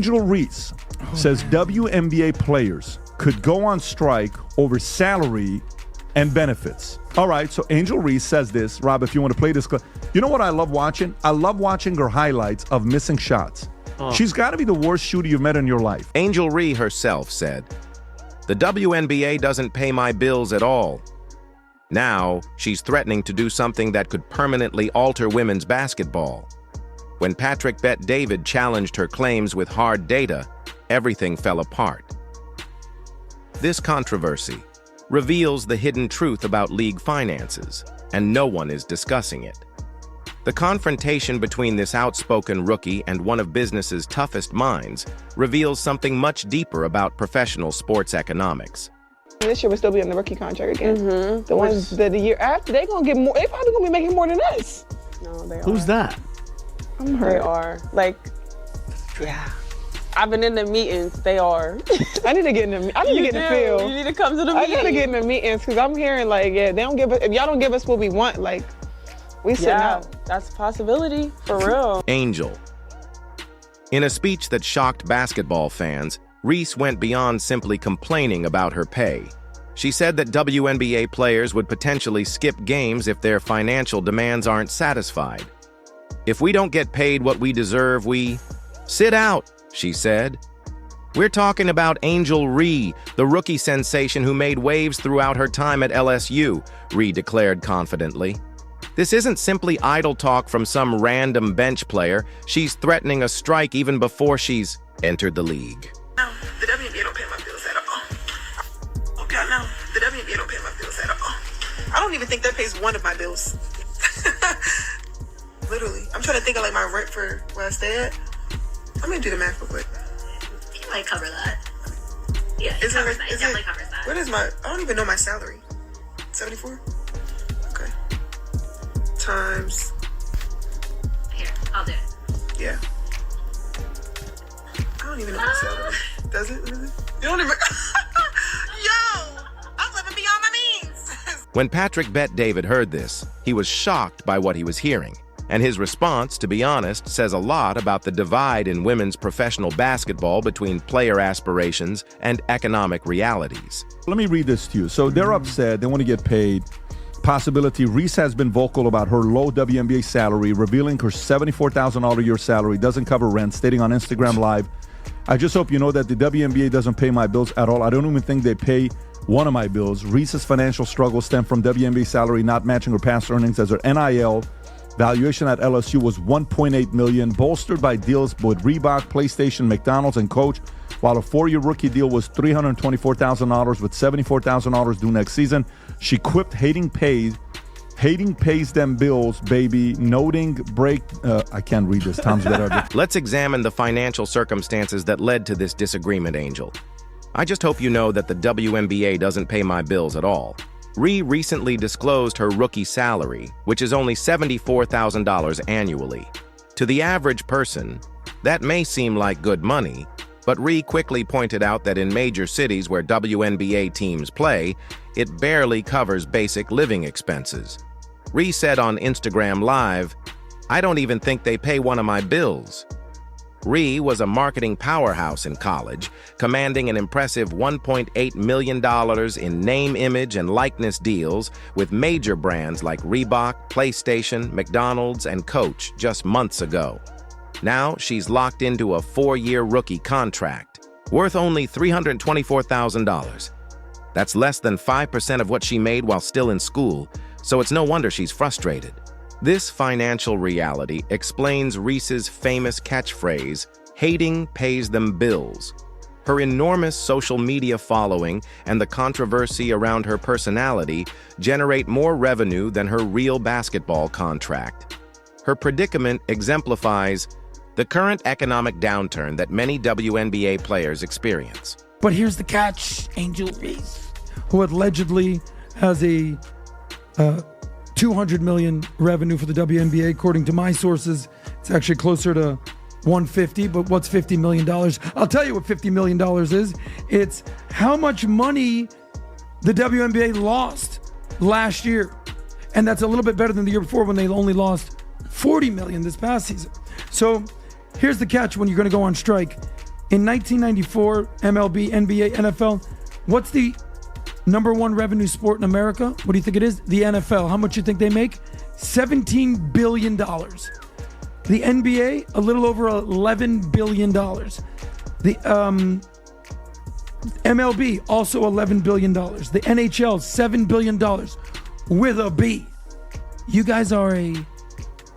Angel Reese says WNBA players could go on strike over salary and benefits. All right, so Angel Reese says this. Rob, if you want to play this clip. You know what I love watching? I love watching her highlights of missing shots. She's got to be the worst shooter you've met in your life. Angel Reese herself said, "The WNBA doesn't pay my bills at all." Now, she's threatening to do something that could permanently alter women's basketball. When Patrick Bet-David challenged her claims with hard data, everything fell apart. This controversy reveals the hidden truth about league finances, and no one is discussing it. The confrontation between this outspoken rookie and one of business's toughest minds reveals something much deeper about professional sports economics. This year we'll still be on the rookie contract again. The ones that the year after, they gonna get more. They probably gonna be making more than us. No, they are. Who's that? I'm hurt. They are. Like, yeah. I've been in the meetings. They are. I need to get in the. I need to get in the field. You need to come to the I meeting. gotta get in the meetings because I'm hearing like, yeah, they don't give us. If y'all don't give us what we want, like, we sitting out. That's a possibility for real. Angel. In a speech that shocked basketball fans, Reese went beyond simply complaining about her pay. She said that WNBA players would potentially skip games if their financial demands aren't satisfied. "If we don't get paid what we deserve, we sit out," she said. We're talking about Angel Reese, the rookie sensation who made waves throughout her time at LSU, Reese declared confidently. This isn't simply idle talk from some random bench player. She's threatening a strike even before she's entered the league. No, the WNBA don't pay my bills at all. Okay, no, the WNBA don't pay my bills at all. I don't even think that pays one of my bills. Literally. I'm trying to think of like my rent for where I stay at. I'm gonna do the math real quick. You might cover that. Yeah, it covers that. It definitely covers that. What is my, I don't even know my salary. 74? Okay. Times. Here, I'll do it. Yeah. I don't even know my salary. Does it? Really? You don't even. Yo! I'm living beyond my means! When Patrick Bet-David heard this, he was shocked by what he was hearing. And his response, to be honest, says a lot about the divide in women's professional basketball between player aspirations and economic realities. Let me read this to you. So they're upset. They want to get paid. Possibility. Reese has been vocal about her low WNBA salary, revealing her $74,000 a year salary doesn't cover rent, stating on Instagram Live, "I just hope you know that the WNBA doesn't pay my bills at all. I don't even think they pay one of my bills. Reese's financial struggles stem from WNBA salary not matching her past earnings, as her NIL valuation at LSU was $1.8 million, bolstered by deals with Reebok, PlayStation, McDonald's, and Coach, while a 4-year rookie deal was $324,000 with $74,000 due next season. She quipped, hating pays them bills, baby, noting I can't read this. Tom's better. Let's examine the financial circumstances that led to this disagreement, Angel. "I just hope you know that the WNBA doesn't pay my bills at all." Reese recently disclosed her rookie salary, which is only $74,000 annually. To the average person, that may seem like good money, but Reese quickly pointed out that in major cities where WNBA teams play, it barely covers basic living expenses. Reese said on Instagram Live, "I don't even think they pay one of my bills." Reese was a marketing powerhouse in college, commanding an impressive $1.8 million in name, image, and likeness deals with major brands like Reebok, PlayStation, McDonald's, and Coach just months ago. Now she's locked into a 4-year rookie contract, worth only $324,000. That's less than 5% of what she made while still in school, so it's no wonder she's frustrated. This financial reality explains Reese's famous catchphrase, "Hating pays them bills." Her enormous social media following and the controversy around her personality generate more revenue than her real basketball contract. Her predicament exemplifies the current economic downturn that many WNBA players experience. But here's the catch, Angel Reese, who allegedly has a $200 million revenue for the WNBA. According to my sources, it's actually closer to 150, but what's $50 million? I'll tell you what $50 million is. It's how much money the WNBA lost last year. And that's a little bit better than the year before when they only lost $40 million this past season. So here's the catch when you're going to go on strike. In 1994, MLB, NBA, NFL, what's the number one revenue sport in America? What do you think it is? The NFL. How much do you think they make? $17 billion. The NBA, a little over $11 billion. The MLB, also $11 billion. The NHL, $7 billion with a B. You guys are a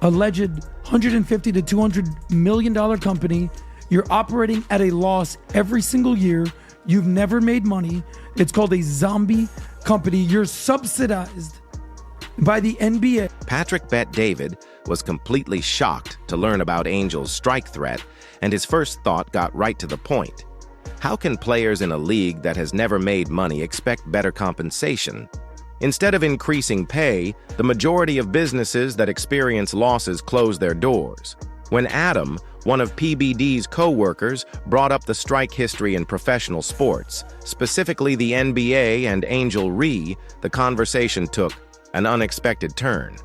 alleged $150 to $200 million company. You're operating at a loss every single year. You've never made money. It's called a zombie company. You're subsidized by the NBA. Patrick Bet David was completely shocked to learn about Angel's strike threat, and his first thought got right to the point. How can players in a league that has never made money expect better compensation? Instead of increasing pay, the majority of businesses that experience losses close their doors. When Adam, one of PBD's co-workers, brought up the strike history in professional sports, specifically the NBA and Angel Reese, the conversation took an unexpected turn.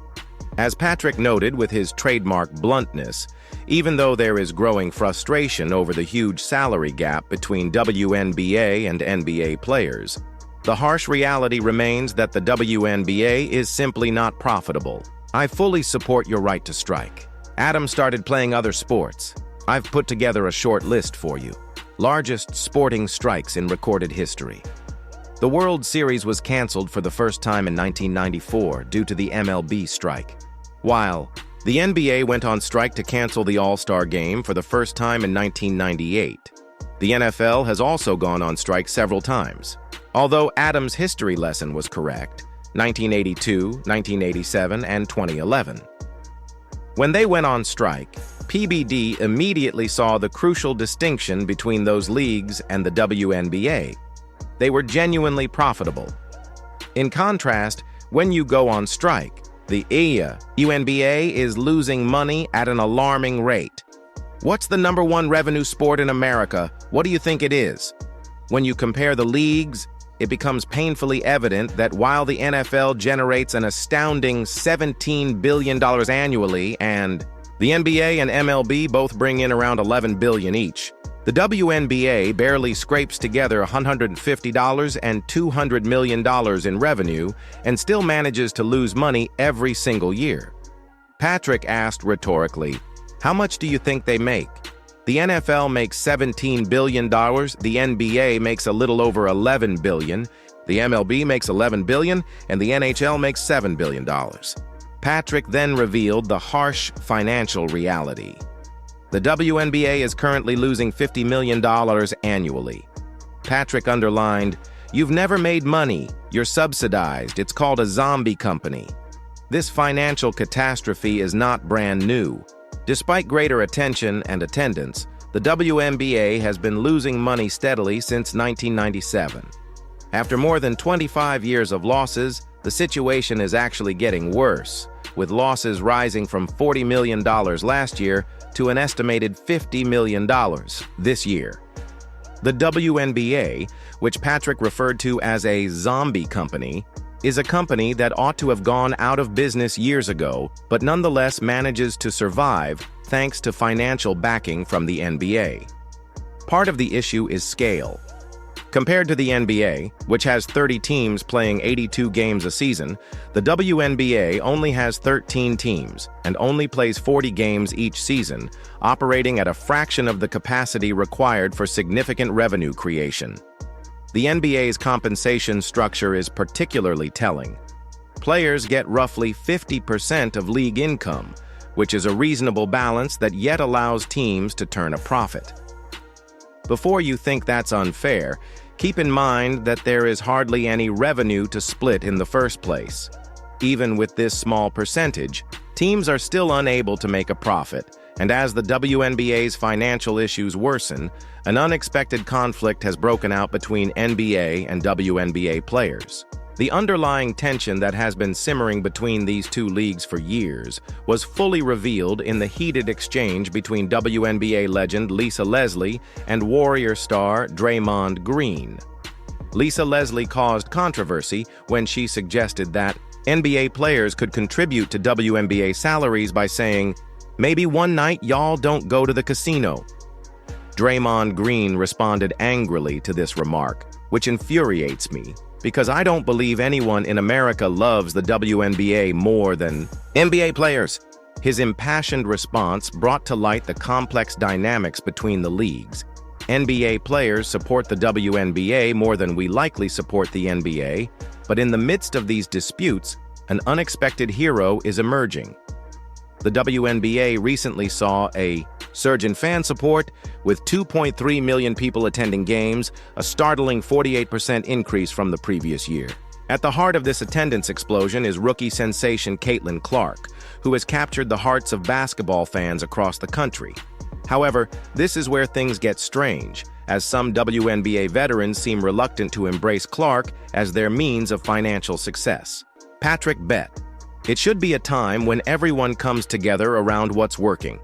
As Patrick noted with his trademark bluntness, even though there is growing frustration over the huge salary gap between WNBA and NBA players, the harsh reality remains that the WNBA is simply not profitable. I fully support your right to strike. Adam started playing other sports. I've put together a short list for you. Largest sporting strikes in recorded history. The World Series was canceled for the first time in 1994 due to the MLB strike, while the NBA went on strike to cancel the All-Star Game for the first time in 1998. The NFL has also gone on strike several times. Although Adam's history lesson was correct, 1982, 1987, and 2011. When they went on strike, PBD immediately saw the crucial distinction between those leagues and the WNBA. They were genuinely profitable. In contrast, when you go on strike, the WNBA is losing money at an alarming rate. What's the number one revenue sport in America? What do you think it is? When you compare the leagues, it becomes painfully evident that while the NFL generates an astounding $17 billion annually and the NBA and MLB both bring in around $11 billion each, the WNBA barely scrapes together $150 and $200 million in revenue and still manages to lose money every single year. Patrick asked rhetorically, how much do you think they make? The NFL makes $17 billion, the NBA makes a little over $11 billion, the MLB makes $11 billion, and the NHL makes $7 billion. Patrick then revealed the harsh financial reality. The WNBA is currently losing $50 million annually. Patrick underlined, "You've never made money. You're subsidized. It's called a zombie company." This financial catastrophe is not brand new. Despite greater attention and attendance, the WNBA has been losing money steadily since 1997. After more than 25 years of losses, the situation is actually getting worse, with losses rising from $40 million last year to an estimated $50 million this year. The WNBA, which Patrick referred to as a zombie company, is a company that ought to have gone out of business years ago, but nonetheless manages to survive thanks to financial backing from the NBA. Part of the issue is scale. Compared to the NBA, which has 30 teams playing 82 games a season, the WNBA only has 13 teams and only plays 40 games each season, operating at a fraction of the capacity required for significant revenue creation. The NBA's compensation structure is particularly telling. Players get roughly 50% of league income, which is a reasonable balance that yet allows teams to turn a profit. Before you think that's unfair, keep in mind that there is hardly any revenue to split in the first place. Even with this small percentage, teams are still unable to make a profit, and as the WNBA's financial issues worsen, an unexpected conflict has broken out between NBA and WNBA players. The underlying tension that has been simmering between these two leagues for years was fully revealed in the heated exchange between WNBA legend Lisa Leslie and Warrior star Draymond Green. Lisa Leslie caused controversy when she suggested that NBA players could contribute to WNBA salaries by saying, "Maybe one night y'all don't go to the casino." Draymond Green responded angrily to this remark, which infuriates me, because I don't believe anyone in America loves the WNBA more than NBA players. His impassioned response brought to light the complex dynamics between the leagues. NBA players support the WNBA more than we likely support the NBA, but in the midst of these disputes, an unexpected hero is emerging. The WNBA recently saw a surge in fan support, with 2.3 million people attending games, a startling 48% increase from the previous year. At the heart of this attendance explosion is rookie sensation Caitlin Clark, who has captured the hearts of basketball fans across the country. However, this is where things get strange, as some WNBA veterans seem reluctant to embrace Clark as their means of financial success. Patrick Bet. It should be a time when everyone comes together around what's working.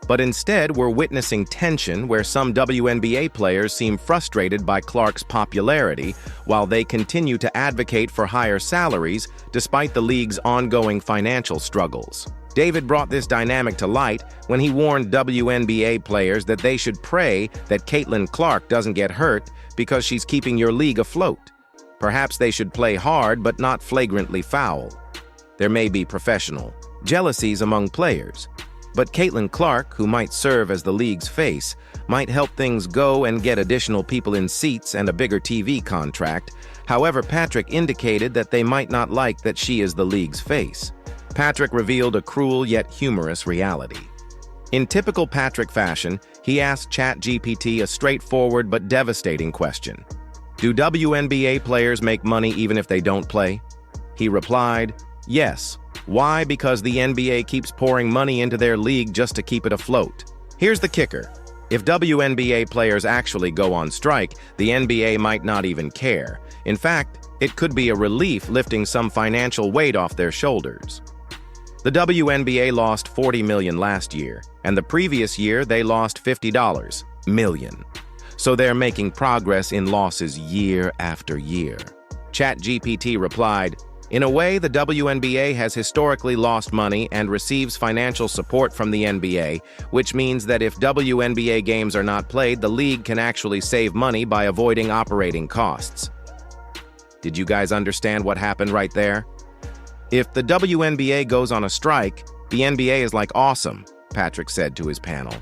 But instead, we're witnessing tension where some WNBA players seem frustrated by Clark's popularity, while they continue to advocate for higher salaries despite the league's ongoing financial struggles. David brought this dynamic to light when he warned WNBA players that they should pray that Caitlin Clark doesn't get hurt because she's keeping your league afloat. Perhaps they should play hard but not flagrantly foul. There may be professional jealousies among players, but Caitlin Clark, who might serve as the league's face, might help things go and get additional people in seats and a bigger TV contract. However, Patrick indicated that they might not like that she is the league's face. Patrick revealed a cruel yet humorous reality. In typical Patrick fashion, he asked ChatGPT a straightforward but devastating question. Do WNBA players make money even if they don't play? He replied, yes. Why? Because the NBA keeps pouring money into their league just to keep it afloat. Here's the kicker. If WNBA players actually go on strike, the NBA might not even care. In fact, it could be a relief, lifting some financial weight off their shoulders. The WNBA lost $40 million last year, and the previous year they lost $50 million. So they're making progress in losses year after year. ChatGPT replied, in a way, the WNBA has historically lost money and receives financial support from the NBA, which means that if WNBA games are not played, the league can actually save money by avoiding operating costs. Did you guys understand what happened right there? If the WNBA goes on a strike, the NBA is like, awesome, Patrick said to his panel.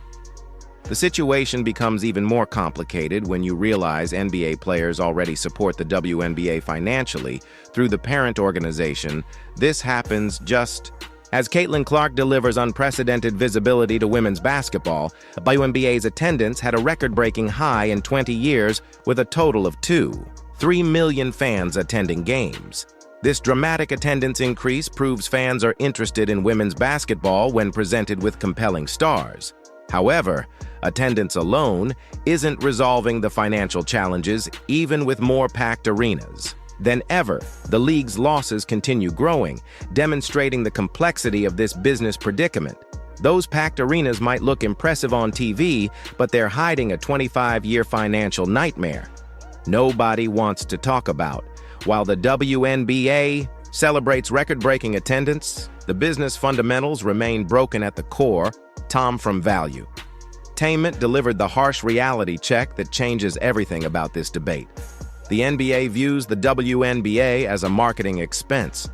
The situation becomes even more complicated when you realize NBA players already support the WNBA financially through the parent organization. This happens just as Caitlin Clark delivers unprecedented visibility to women's basketball. The WNBA's attendance had a record-breaking high in 20 years, with a total of 3 million fans attending games. This dramatic attendance increase proves fans are interested in women's basketball when presented with compelling stars. However, attendance alone isn't resolving the financial challenges, even with more packed arenas. Than ever, the league's losses continue growing, demonstrating the complexity of this business predicament. Those packed arenas might look impressive on TV, but they're hiding a 25-year financial nightmare nobody wants to talk about. While the WNBA celebrates record-breaking attendance, the business fundamentals remain broken at the core. Tom from Value Tainment delivered the harsh reality check that changes everything about this debate. The NBA views the WNBA as a marketing expense.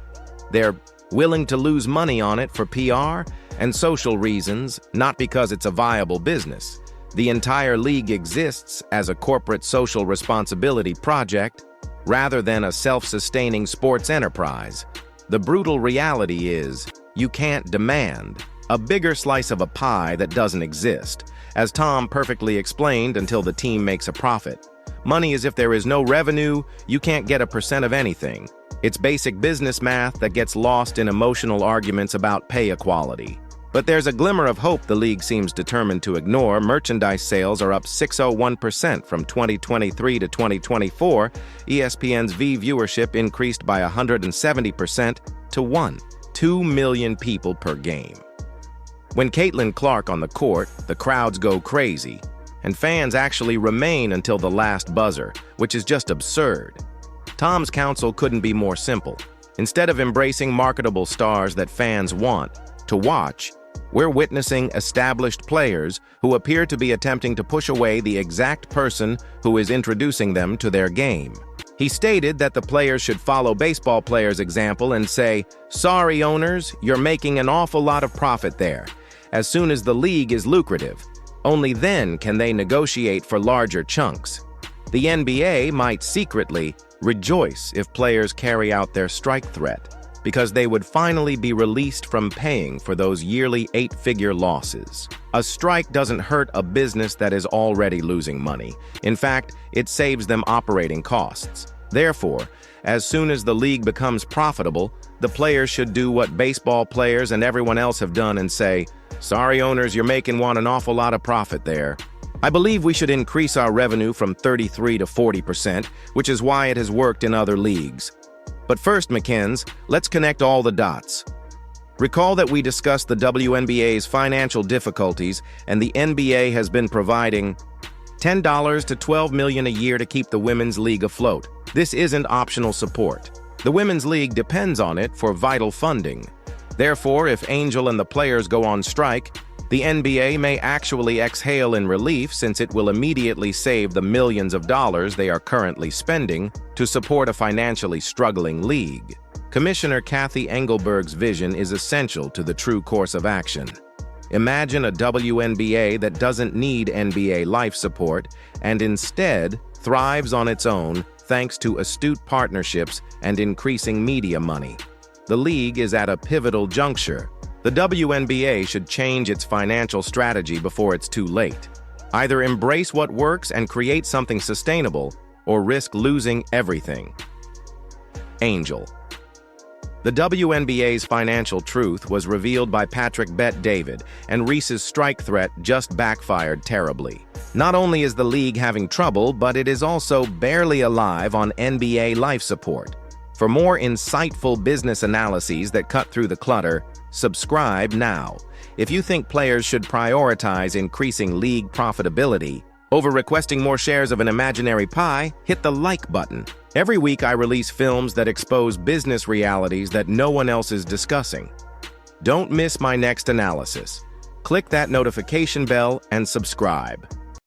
They're willing to lose money on it for PR and social reasons, not because it's a viable business. The entire league exists as a corporate social responsibility project rather than a self-sustaining sports enterprise. The brutal reality is, you can't demand a bigger slice of a pie that doesn't exist, as Tom perfectly explained, until the team makes a profit. Money is if there is no revenue, you can't get a percent of anything. It's basic business math that gets lost in emotional arguments about pay equality. But there's a glimmer of hope the league seems determined to ignore. Merchandise sales are up 601% from 2023 to 2024. ESPN's viewership increased by 170% to 2 million people per game. When Caitlin Clark on the court, the crowds go crazy, and fans actually remain until the last buzzer, which is just absurd. Tom's counsel couldn't be more simple. Instead of embracing marketable stars that fans want to watch, We're witnessing established players who appear to be attempting to push away the exact person who is introducing them to their game. He stated that the players should follow baseball players' example and say, "Sorry, owners, you're making an awful lot of profit there," as soon as the league is lucrative. Only then can they negotiate for larger chunks. The NBA might secretly rejoice if players carry out their strike threat, because they would finally be released from paying for those yearly 8-figure losses. A strike doesn't hurt a business that is already losing money. In fact, it saves them operating costs. Therefore, as soon as the league becomes profitable, the players should do what baseball players and everyone else have done and say, "Sorry, owners, you're making an awful lot of profit there." I believe we should increase our revenue from 33 to 40%, which is why it has worked in other leagues. But first, McKins, let's connect all the dots. Recall that we discussed the WNBA's financial difficulties, and the NBA has been providing $10 to $12 million a year to keep the women's league afloat. This isn't optional support. The women's league depends on it for vital funding. Therefore, if Angel and the players go on strike, the NBA may actually exhale in relief, since it will immediately save the millions of dollars they are currently spending to support a financially struggling league. Commissioner Kathy Engelberg's vision is essential to the true course of action. Imagine a WNBA that doesn't need NBA life support and instead thrives on its own thanks to astute partnerships and increasing media money. The league is at a pivotal juncture. The WNBA should change its financial strategy before it's too late. Either embrace what works and create something sustainable, or risk losing everything. Angel. The WNBA's financial truth was revealed by Patrick Bet-David, and Reese's strike threat just backfired terribly. Not only is the league having trouble, but it is also barely alive on NBA life support. For more insightful business analyses that cut through the clutter, subscribe now. If you think players should prioritize increasing league profitability over requesting more shares of an imaginary pie, hit the like button. Every week I release films that expose business realities that no one else is discussing. Don't miss my next analysis. Click that notification bell and subscribe.